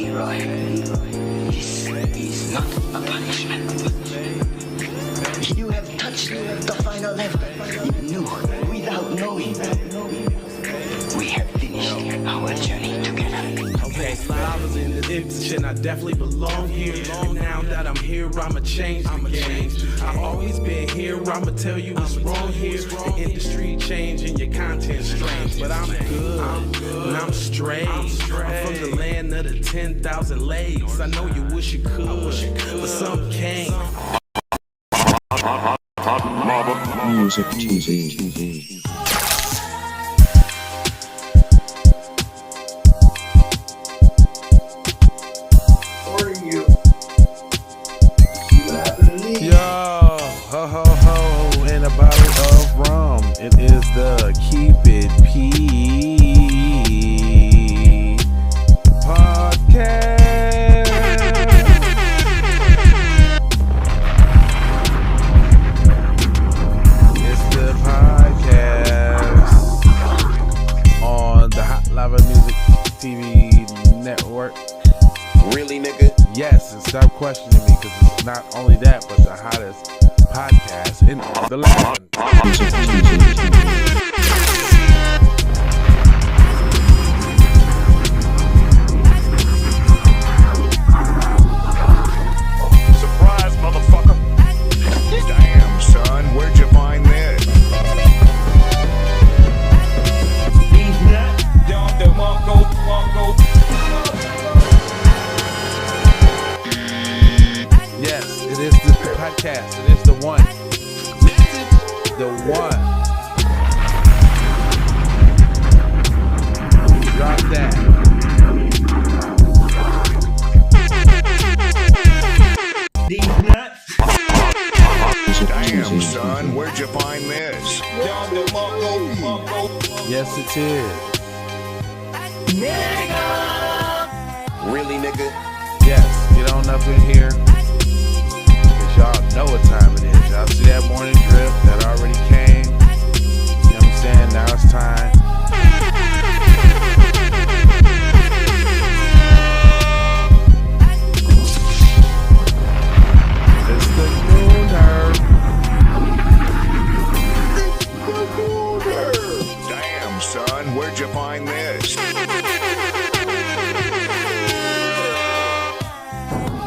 Leroy. This is not a punishment. You have touched the final level. You knew without knowing. We have finished our journey together. Okay, I was in the industry and I definitely belong here. And now that I'm here, I'ma change the game. I've always been here, I'ma tell you what's wrong here. The industry changing, your content strange. But I'm good, and I'm straight. I'm from the land of the 10,000 legs. I know you wish you could, but some can't. Music TV. Yo, ho ho ho, and a bottle of rum. It is the Keep It P podcast. It's the podcast on the Hotlvamusictv network. Really, nigga? Yes, and stop questioning me, because it's not only that, but the hottest podcast in the land. Surprise, motherfucker. Damn, son, where'd you find this? Yes, it is the podcast. It is the one. The one. Drop that. Damn, son, where'd you find this? Yes, it is. Really, nigga? Yes, get on up in here. Cause y'all know what time it is. Y'all see that morning drip that already came. You know what I'm saying? Now it's time. It's the Nooner. Damn, son, where'd you find this?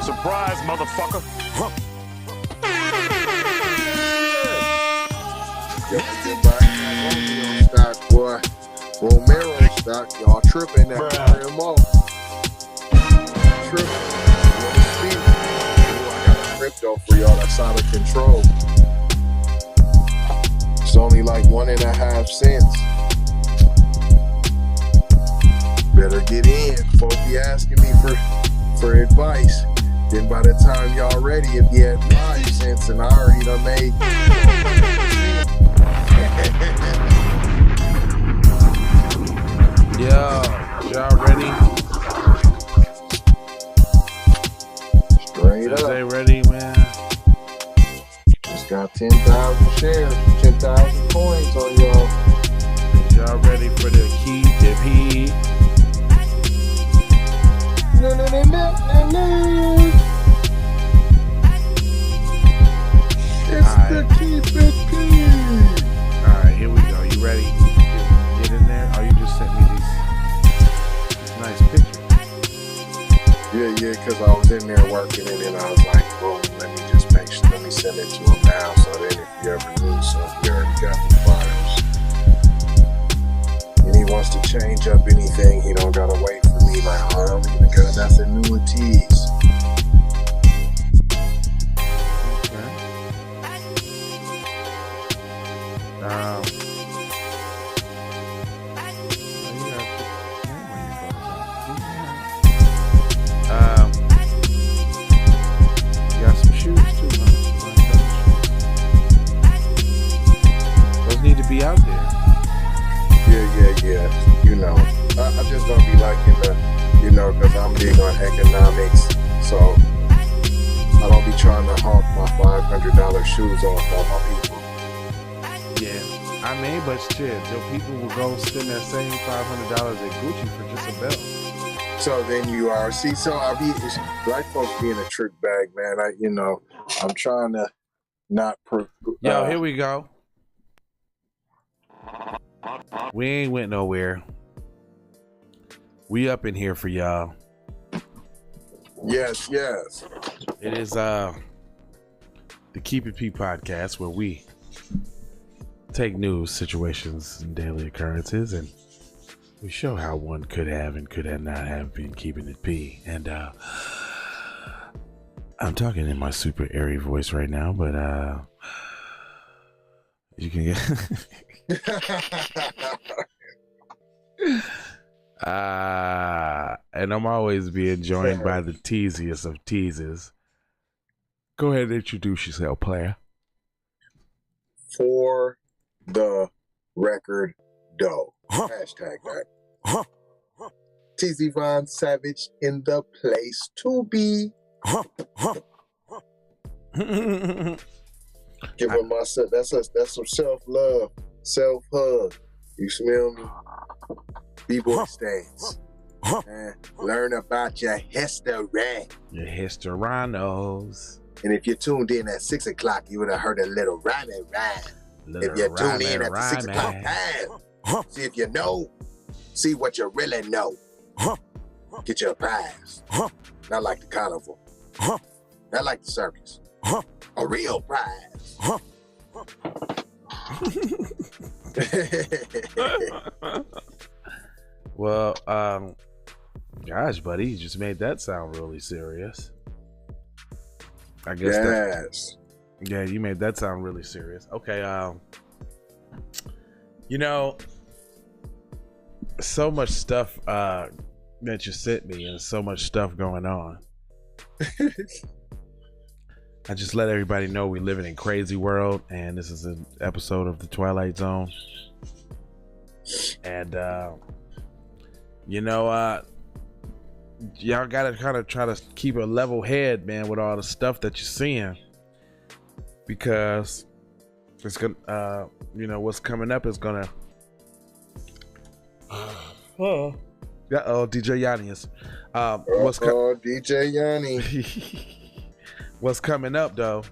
Surprise, motherfucker. Huh. Stock, boy. Romero stock, y'all tripping that RMO. Tripping. I got a crypto for y'all that's out of control. It's only like 1.5 cents. Better get in. Folk be asking me for advice. Then by the time y'all ready, if you had 5 cents and I already done made. Yo, y'all ready? Straight up. They ready, man? Just got 10,000 shares, 10,000 coins on y'all. Is y'all ready for the Keep It P? No. It's the Keep It P. Alright, here we go. You ready? Get in there. Oh, you just sent me these nice pictures. Yeah, because I was in there working and then I was like, boom, let me send it to him now so that if you ever lose something, you already got the files. And he wants to change up anything, he don't gotta wait for me, like, oh, I don't even got nothing new to tease. You got some shoes too, those need to be out there. Yeah. You know, I just don't be liking the, because I'm big on economics, so I don't be trying to hawk my $500 shoes off on my people. Yeah, I mean, but shit, your people will go spend that same $500 at Gucci for just a belt. So then you are. See, so it's black folks being a trick bag, man. I'm trying to not. Yo, here we go. We ain't went nowhere. We up in here for y'all. Yes. It is the Keep It P podcast, where we take news, situations, and daily occurrences, and we show how one could have and could have not have been keeping it P. And I'm talking in my super airy voice right now, but you can get and I'm always being joined by the teasiest of teases. Go ahead and introduce yourself, player. For the record, doe. Hashtag that. TZ Von Savage in the place to be. Give him myself. That's some self-love, self-hug. You smell me? B-boy stance. Learn about your history. Your historianos. And if you tuned in at 6 o'clock, you would have heard a little rhyming rhyme. If you tune in at the 6 o'clock time, see if you know, see what you really know. Get you a prize. Not like the carnival. Not like the circus. A real prize. Well, gosh, buddy, you just made that sound really serious. I guess. Yes. Yeah, you made that sound really serious. Okay, so much stuff that you sent me, and so much stuff going on. I just let everybody know we live in a crazy world, and this is an episode of the Twilight Zone. And y'all gotta kind of try to keep a level head, man, with all the stuff that you're seeing, because it's gonna, what's coming up is gonna. DJ Yanni is. DJ Yanni. What's coming up, though,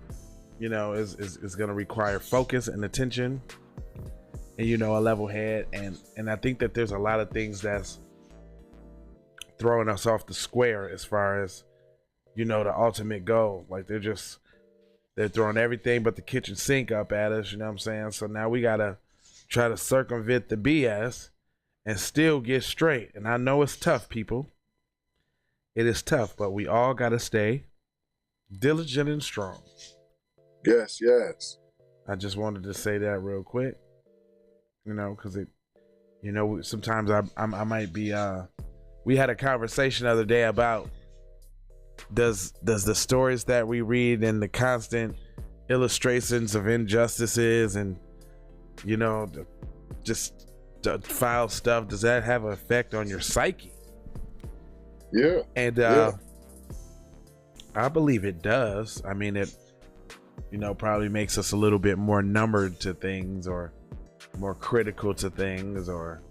is going to require focus and attention, and a level head, and I think that there's a lot of things that's throwing us off the square as far as the ultimate goal. Like they're throwing everything but the kitchen sink up at us. You know what I'm saying? So now we gotta try to circumvent the BS and still get straight. And I know it's tough, people. It is tough, but we all gotta stay diligent and strong. Yes. I just wanted to say that real quick, because it, sometimes I might be. We had a conversation the other day about does the stories that we read and the constant illustrations of injustices and just the foul stuff, does that have an effect on your psyche? Yeah. And I believe it does. I mean, it probably makes us a little bit more numbered to things, or more critical to things, or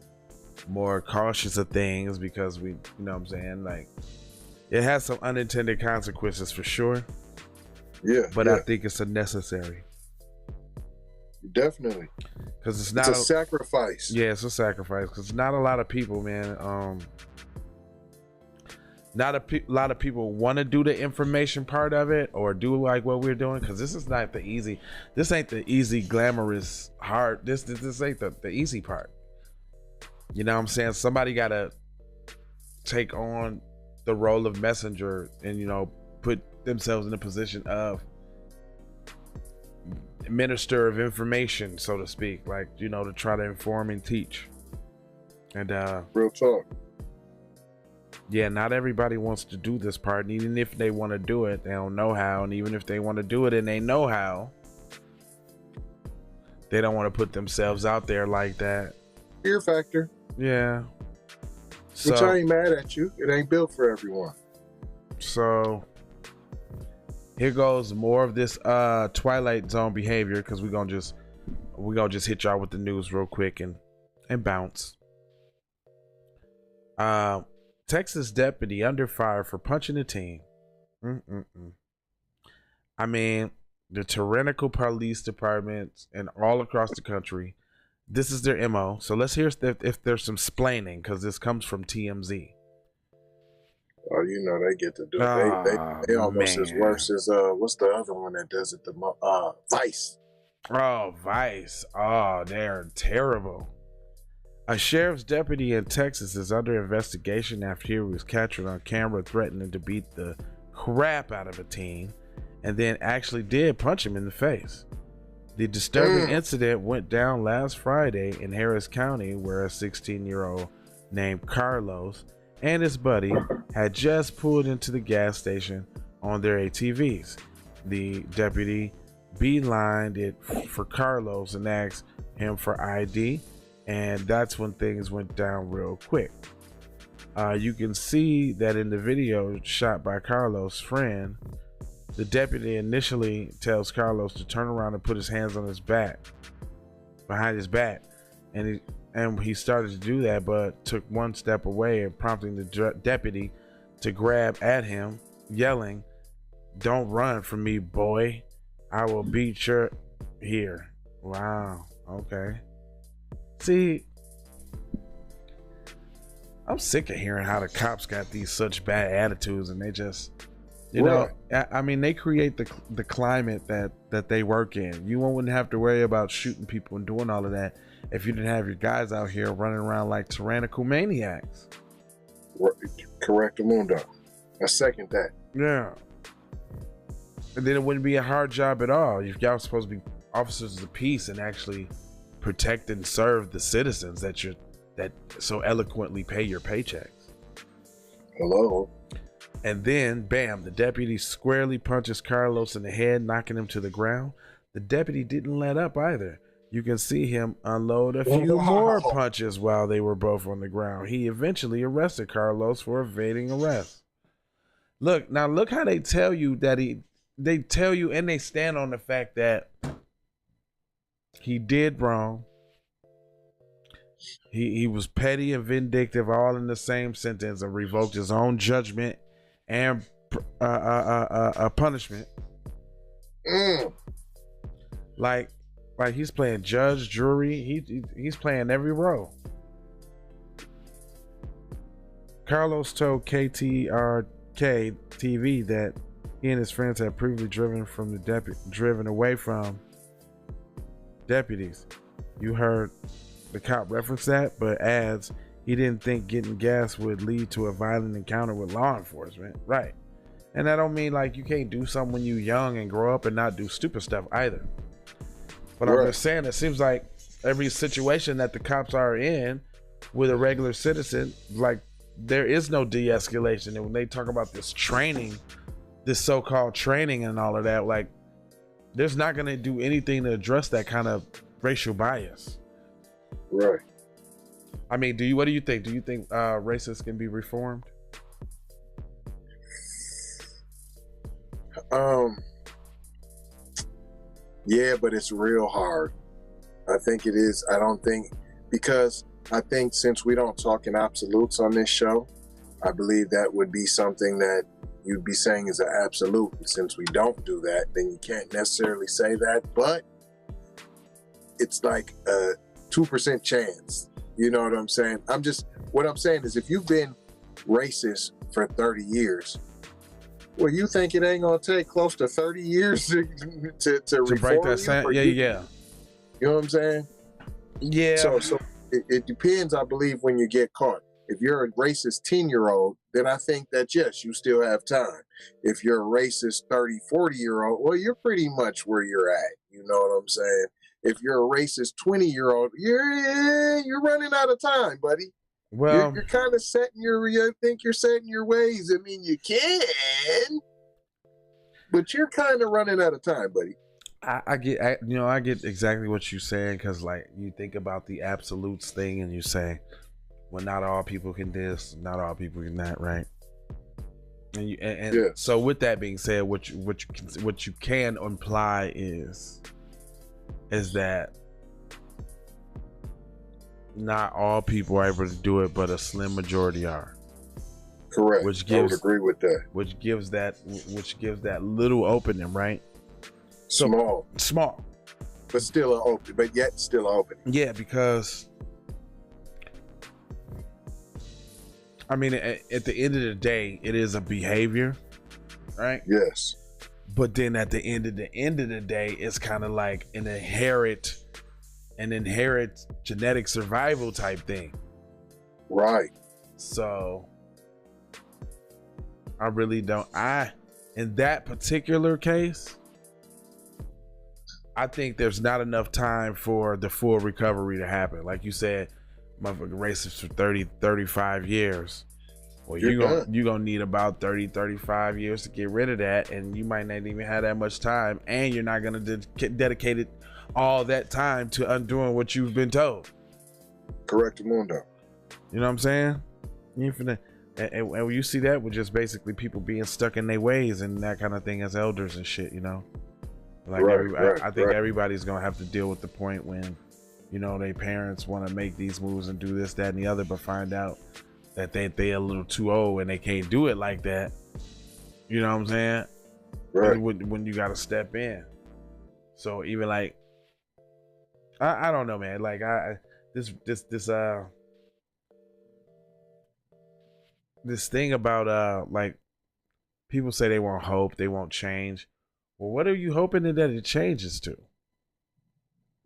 more cautious of things, because we, what I'm saying, like, it has some unintended consequences for sure. Yeah. But I think it's a necessary. Definitely. Because it's a sacrifice. Yeah, it's a sacrifice, because not a lot of people, man, not a lot of people want to do the information part of it, or do like what we're doing, because this is not the easy. This ain't the easy, glamorous, hard. This ain't the easy part. You know what I'm saying? Somebody got to take on the role of messenger and, put themselves in a position of minister of information, so to speak, like, to try to inform and teach. And real talk. Yeah, not everybody wants to do this part, and even if they want to do it, they don't know how. And even if they want to do it and they know how, they don't want to put themselves out there like that. Fear factor. Yeah. Which I ain't mad at you. It ain't built for everyone. So here goes more of this Twilight Zone behavior, because we're gonna just hit y'all with the news real quick and bounce. Texas deputy under fire for punching a teen. I mean, the tyrannical police departments and all across the country, this is their MO. So let's hear if there's some splaining, because this comes from TMZ. Oh, you know they get to do it. They almost as worse as what's the other one that does it the Vice. Oh, Vice. Oh, they're terrible. A sheriff's deputy in Texas is under investigation after he was captured on camera threatening to beat the crap out of a teen, and then actually did punch him in the face. The disturbing incident went down last Friday in Harris County, where a 16-year-old named Carlos and his buddy had just pulled into the gas station on their ATVs. The deputy beelined it for Carlos and asked him for ID, and that's when things went down real quick. You can see that in the video shot by Carlos' friend. The deputy initially tells Carlos to turn around and put his hands on his back, behind his back, and he started to do that, but took one step away and prompting the deputy to grab at him, yelling, "Don't run from me, boy. I will beat your..." Here. Wow. Okay. See, I'm sick of hearing how the cops got these such bad attitudes, and they just, you know, I mean, they create the climate that they work in. You wouldn't have to worry about shooting people and doing all of that if you didn't have your guys out here running around like tyrannical maniacs. Correct, Mundo. I second that. Yeah. And then it wouldn't be a hard job at all. Y'all supposed to be officers of peace and actually protect and serve the citizens that so eloquently pay your paychecks. Hello. And then, bam, the deputy squarely punches Carlos in the head, knocking him to the ground. The deputy didn't let up either. You can see him unload a few more punches while they were both on the ground. He eventually arrested Carlos for evading arrest. Look how they tell you that they tell you and they stand on the fact that he did wrong. He was petty and vindictive all in the same sentence, and revoked his own judgment and punishment. Like he's playing judge, jury. He's playing every role. Carlos told KTRK TV that he and his friends had previously driven away from deputies. You heard the cop reference that, but adds he didn't think getting gas would lead to a violent encounter with law enforcement. Right. And that don't mean like you can't do something when you're young and grow up and not do stupid stuff either. But I'm just saying, it seems like every situation that the cops are in with a regular citizen, like there is no de-escalation. And when they talk about this training, this so-called training and all of that, like there's not going to do anything to address that kind of racial bias. Right. I mean, what do you think? Do you think racists can be reformed? Yeah, but it's real hard. I think it is. Because I think since we don't talk in absolutes on this show, I believe that would be something that you'd be saying is an absolute. And since we don't do that, then you can't necessarily say that, but it's like a 2% chance. You know what I'm saying? What I'm saying is if you've been racist for 30 years, well, you think it ain't gonna take close to 30 years to break that sentence? Yeah. You know what I'm saying? Yeah. So it depends, I believe, when you get caught. If you're a racist 10-year-old, then I think that, yes, you still have time. If you're a racist 30, 40-year-old, well, you're pretty much where you're at. You know what I'm saying? If you're a racist 20-year-old, you're running out of time, buddy. Well, you're kind of setting you're setting your ways. I mean, you can, but you're kind of running out of time, buddy. I get exactly what you're saying, because like you think about the absolutes thing and you say, well, not all people can this, not all people can that, right? And so with that being said, what you can imply is that not all people are able to do it, but a slim majority are. Correct. I would agree with that. Which gives that little opening, right? Small, but still an open, but yet still open. Yeah, because I mean, at the end of the day, it is a behavior, right? Yes. But then at the end of the day, it's kind of like an inherent genetic survival type thing. Right. So I really don't. In that particular case, I think there's not enough time for the full recovery to happen. Like you said, motherfucking racist for 30, 35 years. Well, you're gonna need about 30, 35 years to get rid of that, and you might not even have that much time, and you're not gonna dedicate it all that time to undoing what you've been told. Correct, Mundo. You know what I'm saying? And when you see that with just basically people being stuck in their ways and that kind of thing as elders and shit, you know? Like I think everybody's gonna have to deal with the point when, you know, their parents want to make these moves and do this, that, and the other, but find out that they a little too old and they can't do it like that. You know what I'm saying? Right. When you got to step in. So even like, I don't know, man. Like this thing about like people say they want hope, they want change. Well, what are you hoping that it changes to?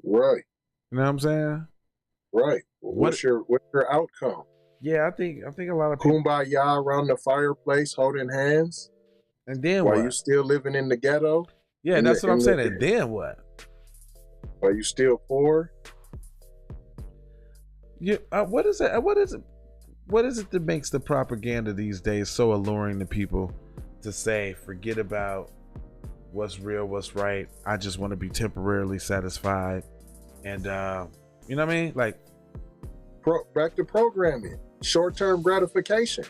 Right. You know what I'm saying? Right. What's your outcome? Yeah, I think a lot of people kumbaya around the fireplace holding hands. And then while what? you still living in the ghetto? Yeah, that's what I'm saying. And then what? While you still poor? Yeah, what is it? What is it that makes the propaganda these days so alluring to people to say, forget about what's real, what's right. I just want to be temporarily satisfied. And you know what I mean? Like back to programming, short-term gratification.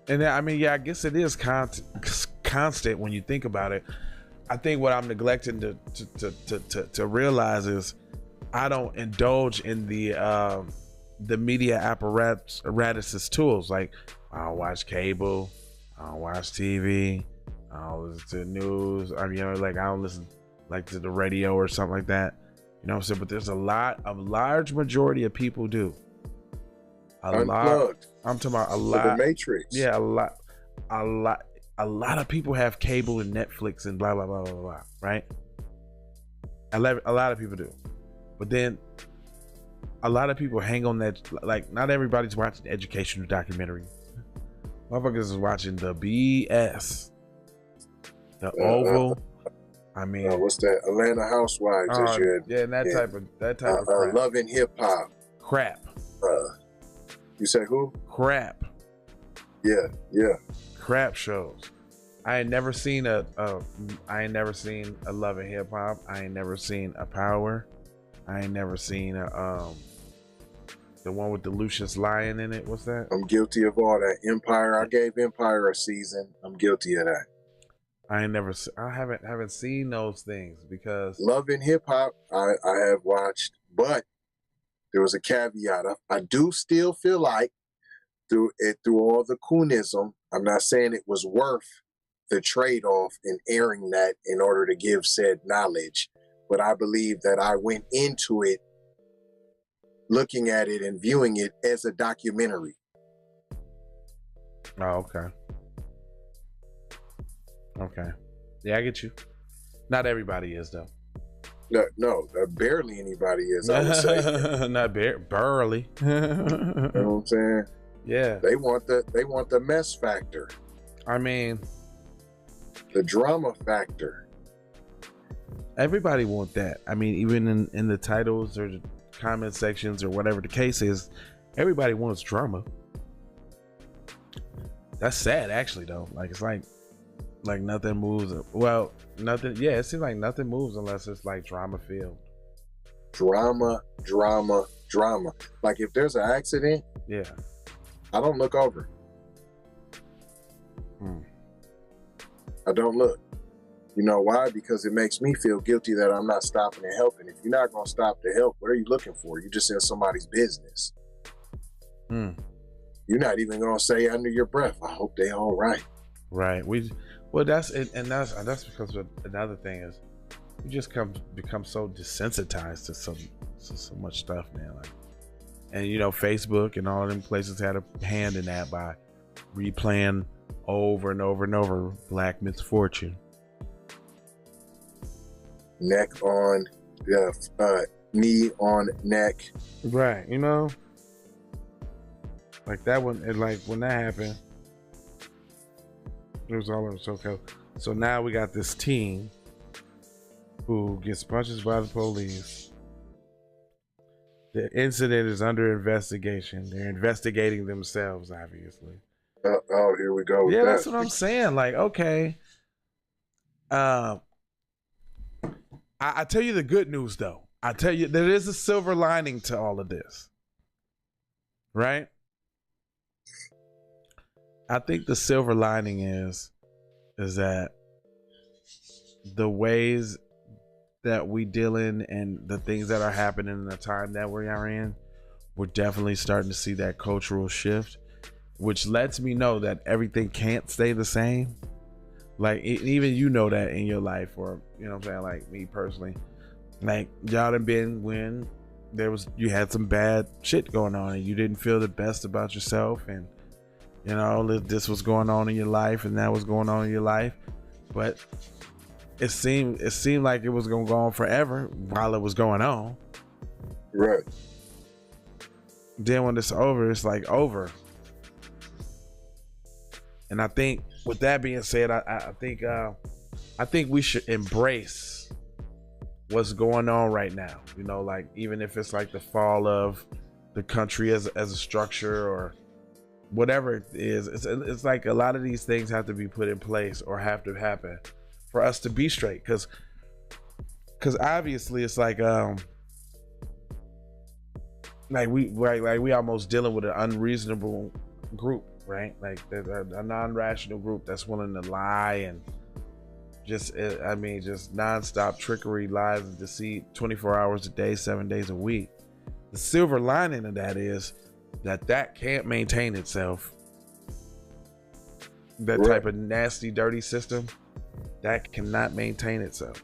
And I mean, yeah, I guess it is constant when you think about it. I think what I'm neglecting to realize is I don't indulge in the media apparatus's tools. Like I don't watch cable, I don't watch TV, I don't listen to the news. I mean, you know, like I don't listen like to the radio or something like that. You know what I'm saying? But there's a large majority of people do. Unplugged. I'm talking about a lot. The Matrix. Yeah, a lot of people have cable and Netflix and blah blah blah blah blah. Right? A lot of people do, but then a lot of people hang on that. Like, not everybody's watching educational documentaries. Motherfuckers is watching the BS, the Oval. I mean, what's that? Atlanta Housewives. Yeah, and that type of crap. Love and Hip Hop. Crap. You say who? Crap. Yeah. Crap shows. I ain't never seen a Love and Hip Hop. I ain't never seen a Power. I ain't never seen the one with the Lucius Lion in it. What's that? I'm guilty of all that. Empire. I gave Empire a season. I'm guilty of that. I haven't seen those things because Love and Hip Hop I have watched, but there was a caveat. I do still feel like through all the coonism, I'm not saying it was worth the trade-off in airing that in order to give said knowledge, but I believe that I went into it looking at it and viewing it as a documentary. Oh, okay. Yeah, I get you. Not everybody is though. No, barely anybody is, I would say. Not barely. You know what I'm saying? Yeah. They want the mess factor. I mean, the drama factor. Everybody want that. I mean, even in the titles or the comment sections or whatever the case is, everybody wants drama. That's sad, actually, though. Like, it's like nothing moves. Well, nothing. Yeah, it seems like nothing moves unless it's like drama filled. Drama. Like if there's an accident, yeah, I don't look over. I don't look. You know why? Because it makes me feel guilty that I'm not stopping and helping. If you're not going to stop to help, what are you looking for? You're just in somebody's business. You You're not even gonna say under your breath, I hope they all right. Right. That's because another thing is we just become so desensitized to so much stuff, man. Like, and you know, Facebook and all of them places had a hand in that by replaying over and over and over Black misfortune. Neck on, knee on neck. Right. You know, like that one. And like when that happened, it was all over SoCal. So now we got this team who gets punched by the police. The incident is under investigation. They're investigating themselves, obviously. Oh, here we go. Yeah, that's what I'm saying. Like, okay. I tell you the good news, though. I tell you, there is a silver lining to all of this. Right? I think the silver lining is that the ways that we deal in and the things that are happening in the time that we are in, we're definitely starting to see that cultural shift, which lets me know that everything can't stay the same. Like, even you know that in your life, or, you know what I'm saying, like me personally, like y'all done been when you had some bad shit going on and you didn't feel the best about yourself, and you know, this was going on in your life and that was going on in your life, but it seemed like it was gonna go on forever while it was going on. Right. Then when it's over, it's like over. And I think with that being said, I think we should embrace what's going on right now. You know, like even if it's like the fall of the country as a structure or whatever it is, it's like a lot of these things have to be put in place or have to happen for us to be straight. Because obviously it's like we almost dealing with an unreasonable group, right? Like a non-rational group that's willing to lie and just nonstop trickery, lies, and deceit 24 hours a day, 7 days a week. The silver lining of that is that can't maintain itself. That type of nasty, dirty system, that cannot maintain itself.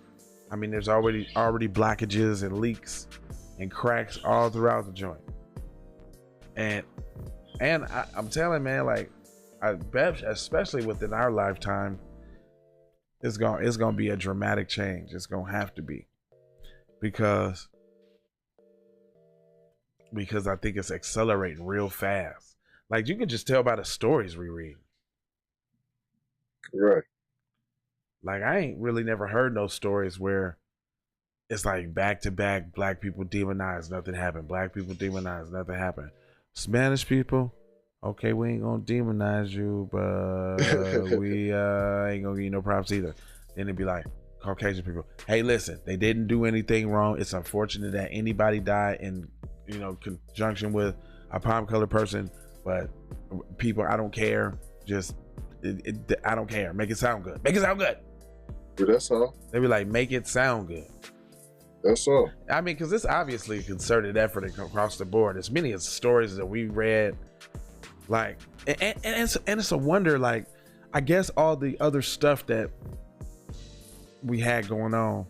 I mean, there's already blockages and leaks and cracks all throughout the joint. And I'm telling, man, like, I bet, especially within our lifetime, it's gonna be a dramatic change. It's gonna have to be, because I think it's accelerating real fast. Like, you can just tell by the stories we read. Right. Like, I ain't really never heard no stories where it's like back to back, black people demonized, nothing happened. Black people demonized, nothing happened. Spanish people, okay, we ain't gonna demonize you, but we ain't gonna give you no props either. Then it'd be like Caucasian people, hey, listen, they didn't do anything wrong. It's unfortunate that anybody died in, you know, conjunction with a palm colored person, but people, I don't care. I don't care. Make it sound good. Make it sound good. But that's all. They be like, make it sound good. That's all. I mean, because it's obviously a concerted effort across the board. As many as stories that we read, like, and it's a wonder. Like, I guess all the other stuff that we had going on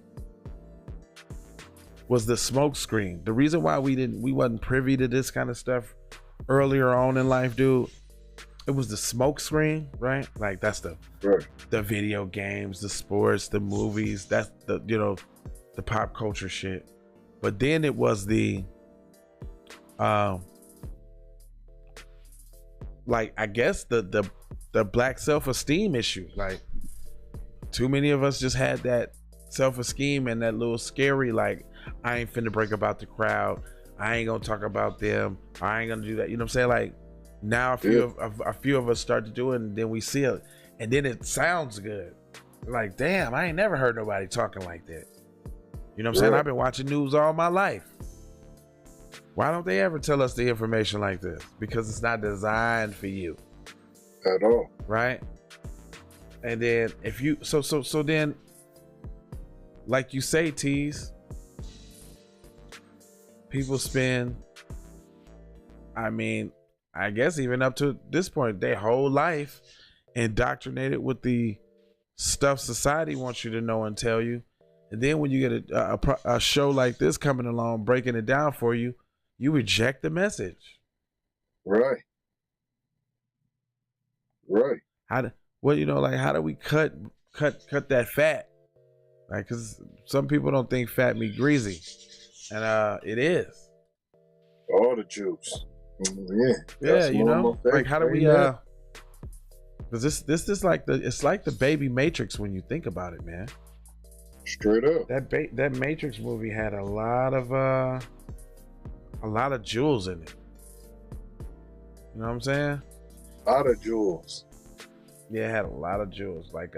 was the smoke screen. The reason why we wasn't privy to this kind of stuff earlier on in life, dude, it was the smoke screen, right? Like, that's the video games, the sports, the movies, that's the, you know, the pop culture shit. But then it was the like, I guess the black self-esteem issue. Like, too many of us just had that self-esteem and that little scary, like, I ain't finna break about the crowd, I ain't gonna talk about them, I ain't gonna do that, you know what I'm saying? Like, now a few of us start to do it, and then we see it, and then it sounds good. Like, damn, I ain't never heard nobody talking like that. You know what I'm saying? I've been watching news all my life. Why don't they ever tell us the information like this? Because it's not designed for you at all, right? And then if you so then, like you say, Tease, people spend, I mean, I guess even up to this point, their whole life indoctrinated with the stuff society wants you to know and tell you. And then when you get a show like this coming along, breaking it down for you, you reject the message. Right. How do we cut that fat? Like, cause some people don't think fat meat greasy, and it is. All the juice. Yeah, you know, like how do we? Because this is like it's like the baby Matrix when you think about it, man. Straight up. That Matrix movie had a lot of jewels in it. You know what I'm saying? A lot of jewels. Yeah, it had a lot of jewels. Like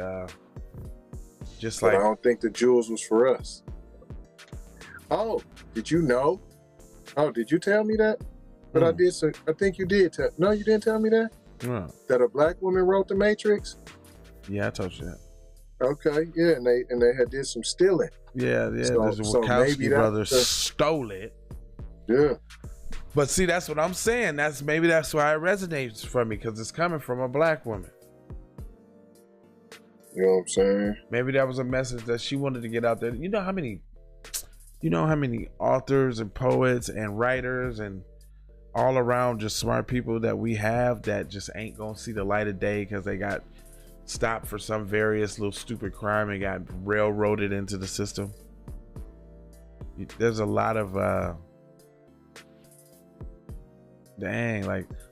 just but like I don't think the jewels was for us. Oh, did you know? Oh, did you tell me that? But I did. So I think you did tell. No, you didn't tell me that. That a black woman wrote the Matrix. Yeah, I told you that. Okay, yeah, and they had did some stealing. Yeah. The Wachowski brothers stole it. Yeah. But see, that's what I'm saying. That's why it resonates for me, because it's coming from a black woman. You know what I'm saying? Maybe that was a message that she wanted to get out there. You know how many authors and poets and writers and all around just smart people that we have that just ain't gonna see the light of day because they got stopped for some various little stupid crime and got railroaded into the system. There's a lot of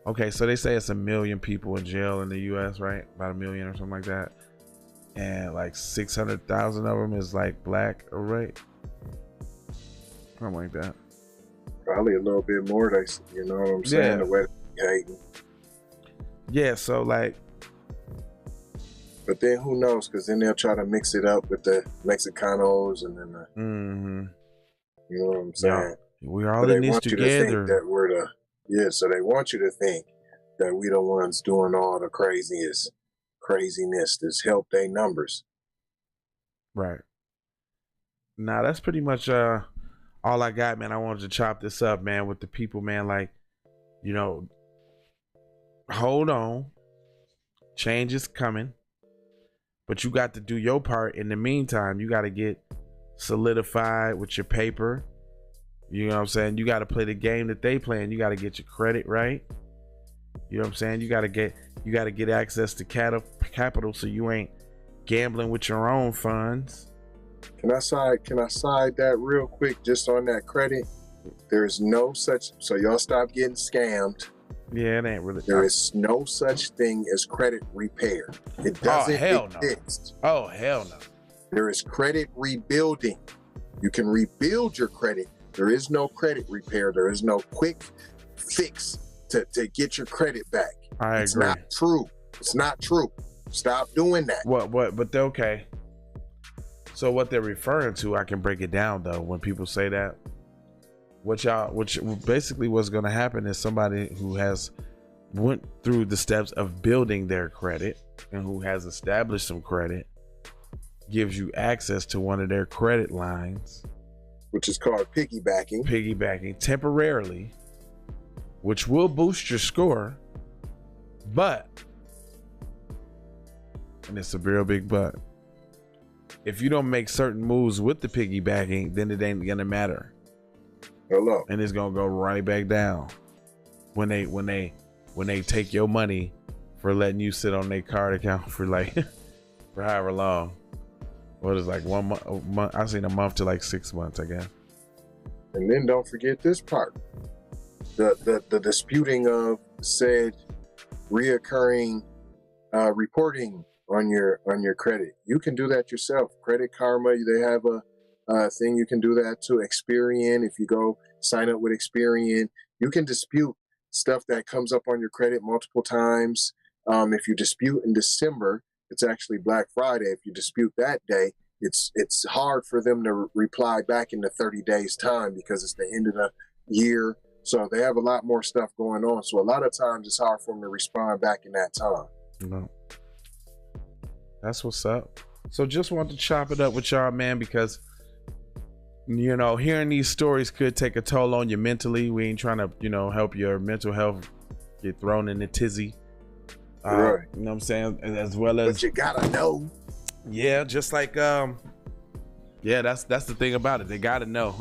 okay, so they say it's 1 million people in jail in the US, right? About 1 million or something like that. And like 600,000 of them is like black or right? Something like that. Probably a little bit more. You know what I'm saying? Yeah. The way they hating. Yeah, so like. But then who knows? Because then they'll try to mix it up with the Mexicanos and then the. You know what I'm saying? Yeah. We're all in this together. So they want you to think that we the ones doing all the craziness that's helped their numbers. Right. Nah, that's pretty much all I got, man. I wanted to chop this up, man, with the people, man. Like, you know, hold on. Change is coming. But you got to do your part. In the meantime, you got to get solidified with your paper. You know what I'm saying? You got to play the game that they playing. You got to get your credit right. You know what I'm saying? You got to get access to capital so you ain't gambling with your own funds. Can I side that real quick just on that credit? There is no such, so y'all stop getting scammed. Yeah, it ain't really. There is no such thing as credit repair. It doesn't exist. No. Oh, hell no. There is credit rebuilding. You can rebuild your credit. There is no credit repair. There is no quick fix to get your credit back. I agree. It's not true. It's not true. Stop doing that. What? But they're okay. So what they're referring to, I can break it down though. When people say that, which basically what's going to happen is somebody who has went through the steps of building their credit and who has established some credit gives you access to one of their credit lines, which is called piggybacking temporarily, which will boost your score, but, and it's a real big but, if you don't make certain moves with the piggybacking, then it ain't gonna matter. Hello. And it's gonna go right back down when they take your money for letting you sit on their card account for for however long. What is like 1 month? I've seen a month to like 6 months, I guess. And then don't forget this part: the disputing of said reoccurring reporting on your credit. You can do that yourself. Credit Karma, they have a thing you can do that to. Experian, if you go sign up with Experian, you can dispute stuff that comes up on your credit multiple times. If you dispute in December, it's actually Black Friday. If you dispute that day, it's hard for them to reply back in the 30 days time because it's the end of the year. So they have a lot more stuff going on. So a lot of times it's hard for them to respond back in that time. No. That's what's up. So just want to chop it up with y'all, man, because, you know, hearing these stories could take a toll on you mentally. We ain't trying to, you know, help your mental health get thrown in the tizzy. Right. You know what I'm saying? As well as, but you gotta know. Yeah, just like yeah, that's the thing about it. They gotta know.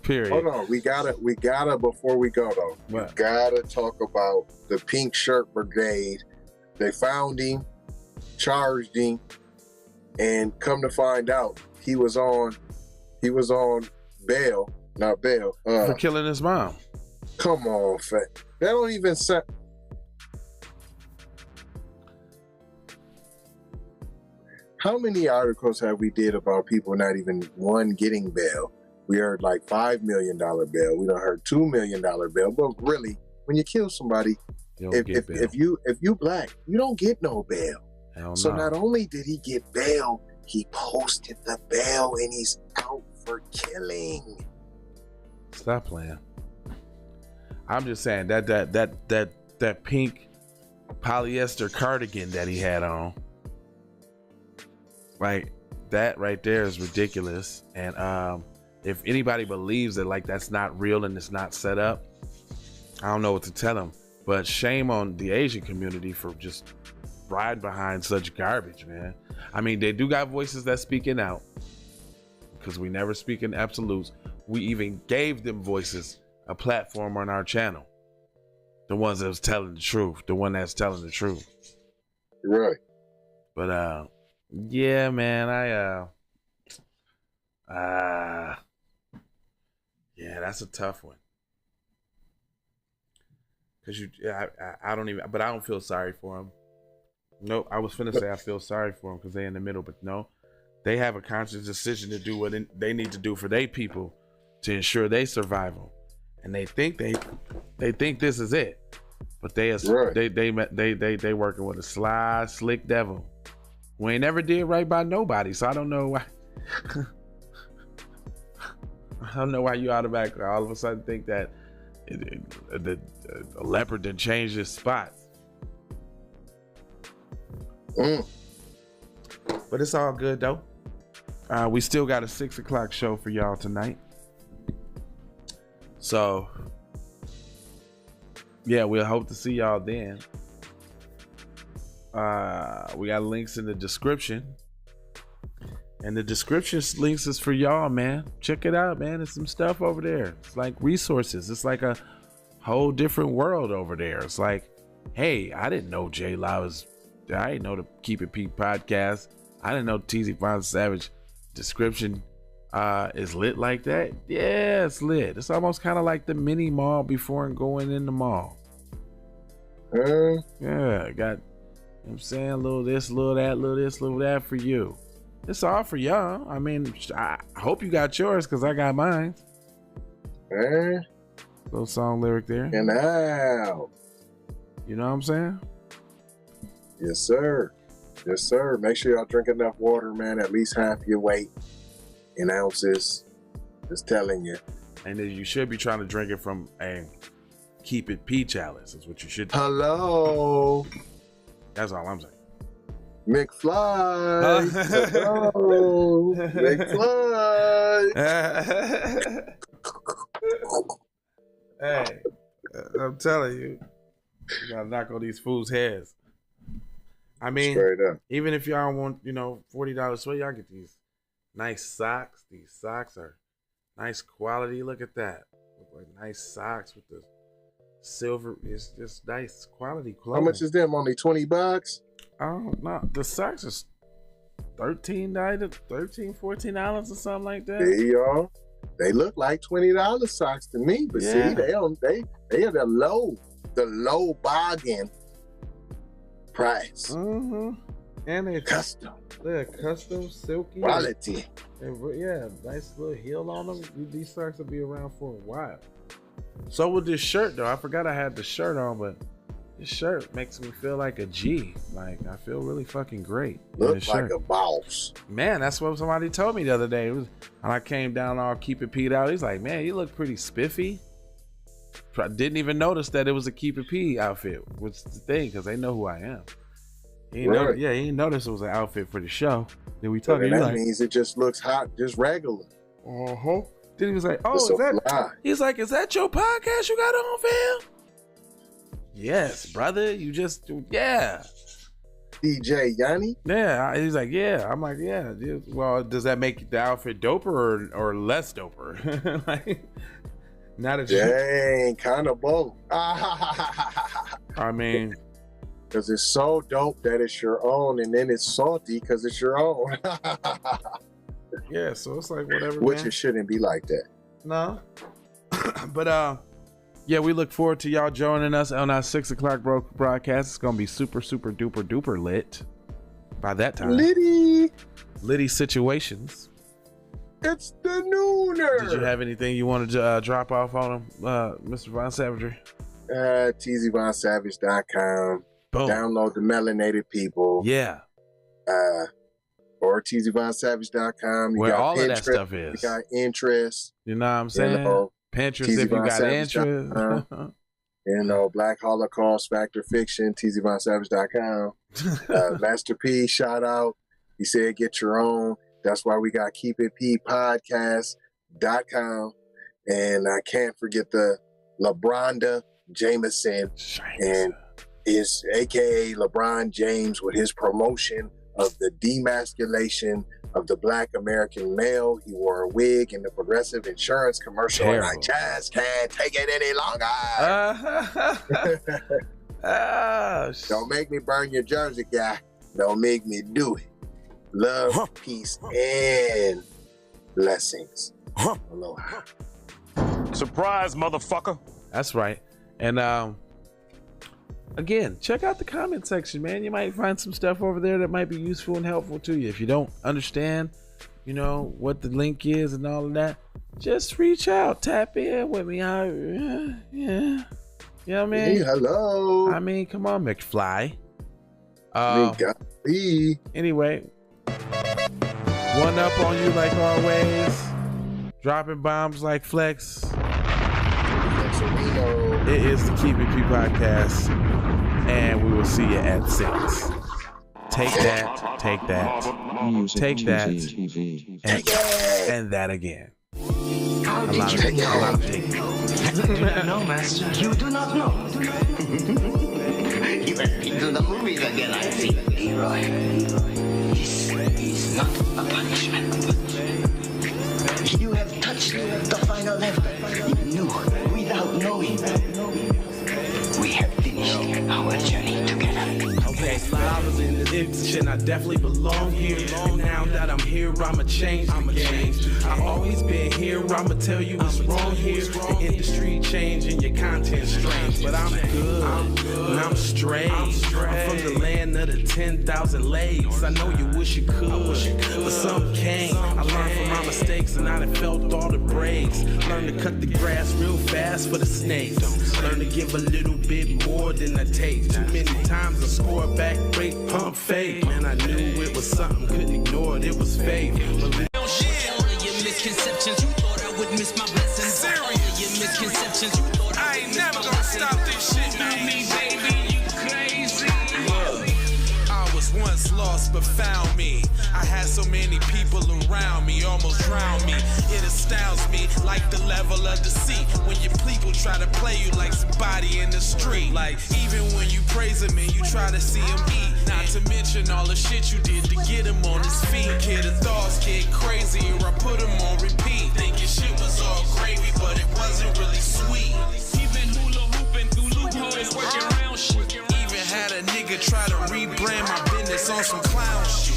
Period. Hold on, we gotta before we go though. What? We gotta talk about the Pink Shirt Brigade. They found him, charged him, and come to find out he was on bail, not bail. For killing his mom. Come on, fat. That don't even say. How many articles have we did about people not even one getting bail? We heard like $5 million bail. We done heard $2 million bail. But really, when you kill somebody, if you black, you don't get no bail. Hell so no. not only did he get bail, he posted the bail and he's out for killing. Stop playing. I'm just saying that pink polyester cardigan that he had on, like that right there is ridiculous. And if anybody believes that like that's not real and it's not set up, I don't know what to tell them. But shame on the Asian community for just riding behind such garbage, man. I mean, they do got voices that speaking out, because we never speak in absolutes. We even gave them voices a platform on our channel. The ones that was telling the truth, the one that's telling the truth. Right. But yeah, man, yeah, that's a tough one. Cause I don't even, but I don't feel sorry for him. Nope, I was finna say I feel sorry for them because they're in the middle, but no, they have a conscious decision to do what they need to do for their people to ensure their survival, and they think this is it, but they working with a sly, slick devil who ain't never did right by nobody. So I don't know why. I don't know why you automatically all of a sudden think that the leopard didn't change his spots. But it's all good though. We still got a 6 o'clock show for y'all tonight. So yeah, we'll hope to see y'all then. We got links in the description. And the description links is for y'all, man. Check it out, man. There's some stuff over there. It's like resources. It's like a whole different world over there. It's like, hey, I didn't know J-Law was, I didn't know the Keep It Pete podcast. I didn't know TZ Von Savage description is lit like that. Yeah, it's lit. It's almost kind of like the mini mall before going in the mall. Yeah, got, you know what I'm saying, a little this, a little that, a little this, a little that for you. It's all for y'all. I mean, I hope you got yours because I got mine. Little song lyric there. And now. You know what I'm saying? Yes, sir. Yes, sir. Make sure y'all drink enough water, man. At least half your weight in ounces. Just telling you. And then you should be trying to drink it from a Keep It Pete chalice. Is what you should do. Hello. That's all I'm saying. McFly. Hello. McFly. Hey, I'm telling you, you gotta knock on these fools' heads. I mean, even if y'all want, $40 sweat, y'all get these nice socks. These socks are nice quality. Look at that. Look like nice socks with the silver. It's just nice quality clothing. How much is them? Only $20? Oh no, the socks is $13, $14 or something like that. There you are. They look like $20 socks to me, but see, they are the low bargain price. And they're custom. They're custom, silky quality. Yeah, nice little heel on them. These socks will be around for a while. So with this shirt though, I forgot I had the shirt on, but this shirt makes me feel like a G. Like, I feel really fucking great. Look like a boss. Man, that's what somebody told me the other day. When I came down all Keep It Pete out, he's like, man, you look pretty spiffy. I didn't even notice that it was a Keep It Pete outfit, which is the thing, because they know who I am. He didn't notice it was an outfit for the show. Then we talking. That means it just looks hot, just regular. Then he was like, oh, is that your podcast you got on, fam? yes, brother. You just, yeah. DJ Yanni? Yeah, he's like, yeah. I'm like, yeah. Well, does that make the outfit doper or less doper? Like, not a dang, kind of both. I mean, because it's so dope that it's your own, and then it's salty because it's your own. Yeah, so it's like whatever. Which man. It shouldn't be like that. No, but yeah, we look forward to y'all joining us on our 6 o'clock broadcast. It's gonna be super duper duper lit by that time. Litty situations. It's the nooner. Did you have anything you wanted to drop off on him, Mr. Von Savagery? TZVonSavage.com. Boom. Download the Melanated People. Yeah. Or TZVonSavage.com. Where all of that stuff is. You got interest. You know what I'm saying? Pinterest if you got interest. Black Holocaust, Fact or Fiction, TZVonSavage.com. Master P, shout out. He said get your own. That's why we got KeepItPodcast.com. And I can't forget the LeBronda Jameson. And is AKA LeBron James with his promotion of the demasculation of the Black American male. He wore a wig in the Progressive Insurance commercial. Terrible. And I just can't take it any longer. Don't make me burn your jersey, guy. Don't make me do it. Love, peace, and blessings. Aloha. Surprise, motherfucker. That's right. And again, check out the comment section, man. You might find some stuff over there that might be useful and helpful to you. If you don't understand, what the link is and all of that, just reach out, tap in with me. Yeah. You know what I mean? Hey, hello. I mean, come on, McFly. Anyway, one up on you like always. Dropping bombs like Flex. It is the Keep It P podcast, and we will see you at 6. Take that, and that again. How did you know? You do not know, Master. You do not know. You went into the movies again, I see. Leroy, this is not a punishment. You have touched the final level. You knew without knowing. We have finished our journey together. Okay, I was in the shit, I definitely belong here. And now that I'm here, I'ma change the game. I've always been here, I'ma tell you what's wrong here. The industry changing, your content strange. But I'm good, and I'm straight. I'm from the land of the 10,000 legs. I know you wish you could, but some can't. I learned from my mistakes and I done felt all the breaks. Learn to cut the grass real fast for the snakes. Learn to give a little bit more than I take. Too many times I score back, break, pump, fake. Man, I knew it was something, couldn't ignore it, it was fake. All of your misconceptions, you thought I would miss my blessings. Serious. All of your misconceptions, you thought I ain't never gonna stop this shit, man. Me, baby, you crazy. Look, I was once lost but found me. I had so many people around me, almost drowned me. It astounds me like the level of deceit when your people try to play you like somebody in the street. Like even when you praise him and you try to see him eat. Not to mention all the shit you did to get him on his feet. Kid, the thoughts get crazy or I put him on repeat. Thinking shit was all gravy, but it wasn't really sweet. Even hula hooping through loopholes, working around shit. Even had a nigga try to rebrand my business on some clown shit.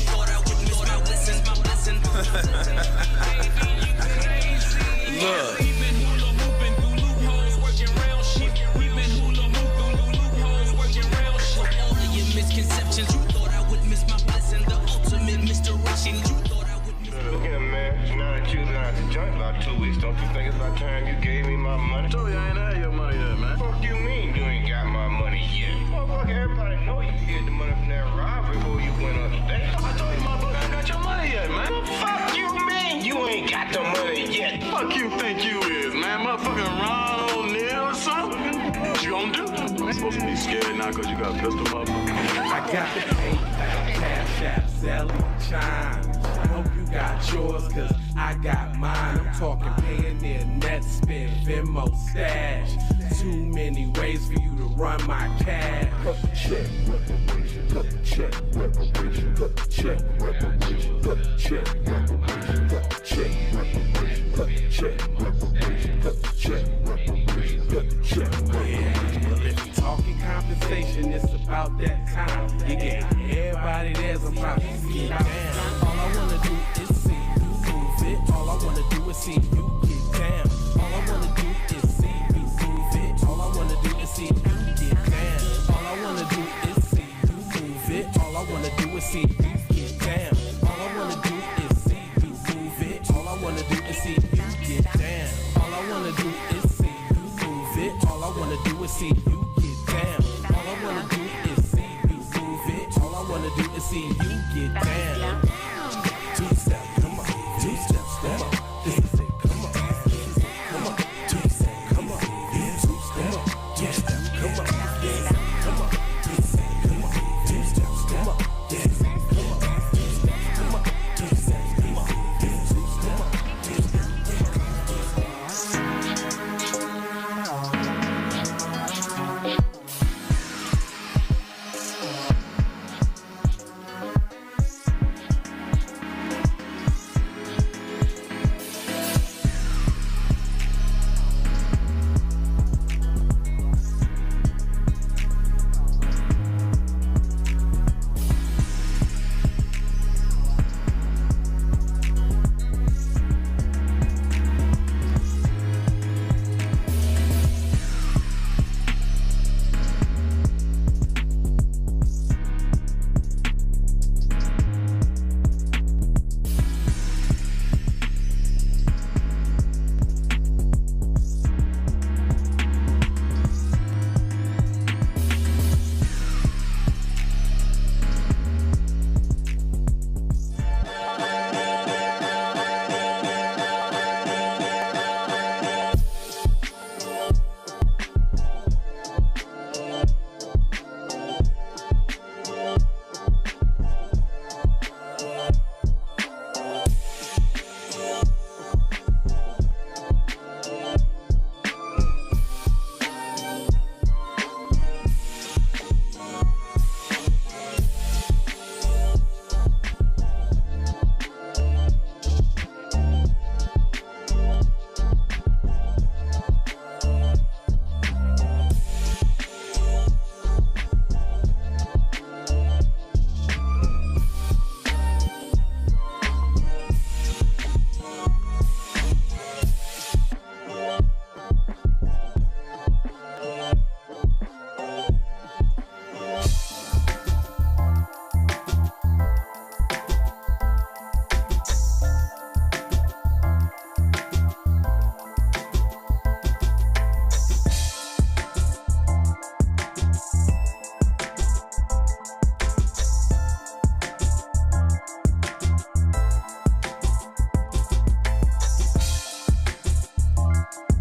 Look. Misconceptions, you thought I would miss my blessing. The ultimate misdirection, you thought I would miss. Look at him, man. Now that you out the joint about 2 weeks, don't you think it's about time you gave me my money? I told you I ain't had your money yet, man. Fuck you mean you ain't got my money yet? Motherfucker, everybody know you hid the money from that robbery before you went on the day. I told you, motherfucker, I got your money yet, man. Fuck you mean you ain't got the money yet? Fuck you think you is, man? Motherfucking Ron O'Neal or something? What you gonna do? You supposed to be scared now because you got a pistol, motherfucker. I got the Cash App, Zelly, Chime. I hope you got yours, cause I got mine. I'm talking Payoneer, Net Spin, Venmo, Stash. Too many ways for you to run my cash. Check reparation, check reparation, check reparation, check reparation, check reparation, check reparation, check reparation, check reparation. Well, if you talking compensation, it's about that time. You gave everybody theirs, I'm about to get down. All I wanna do is see you move it. All I wanna do is see you get down. All I wanna do is see you move it. All I wanna do is see you get down. All I wanna do is see you move it. All I wanna do is see you get down. All I wanna do is see you move it. All I wanna do is see you get down. All I wanna do is see you move it. All I wanna do is see you get down. All I wanna do is see you move it. All I wanna do is see you get down. Two steps, come on. Two steps, come on. This is it, come on. Come on. Two steps, come on. Yeah, two steps, two steps, come on. Yeah, come on. Two steps, come on. Two steps, come on. Yeah, come on. Two steps, come on. Two steps, come on. Yeah, two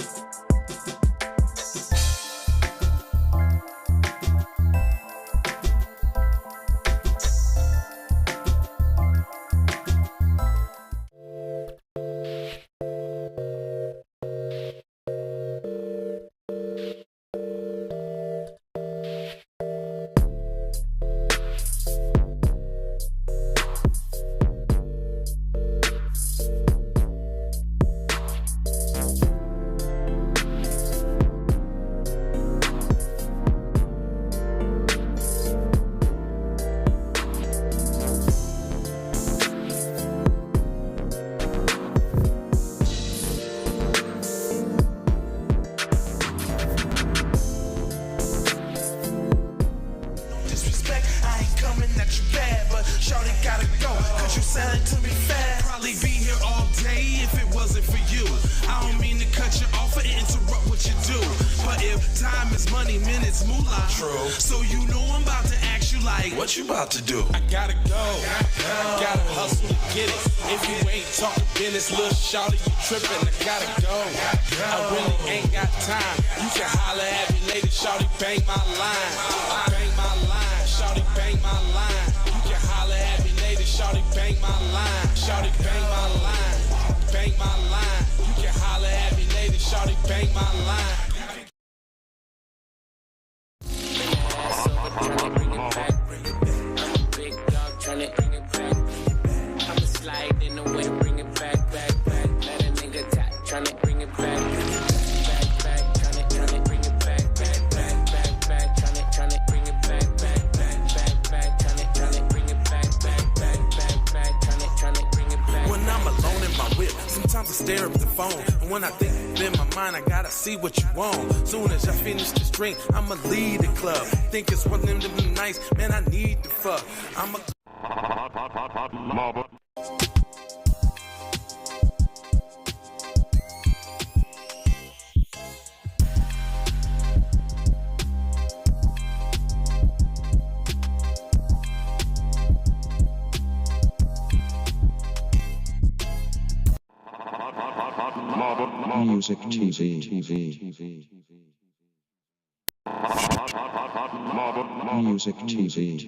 steps, come on. Time is money, minutes, moolah. True. So you know I'm about to ask you like, what you about to do? I gotta go. I gotta hustle to get it. If you ain't talking business, little shawty, you tripping. I gotta go. I really ain't got time. You can holler at me later, shawty, bang my line. Bang my line, shawty, bang my line. You can holler at me later, shawty, bang my line. Shawty, bang my line. Bang my line. You can holler at me later, shawty, bang my line. Sometimes I stare at the phone, and when I think in my mind, I gotta see what you want. Soon as I finish this drink, I'ma leave the club. Think it's one of them to be nice, man, I need to fuck. I'm a Music TV. Music TV.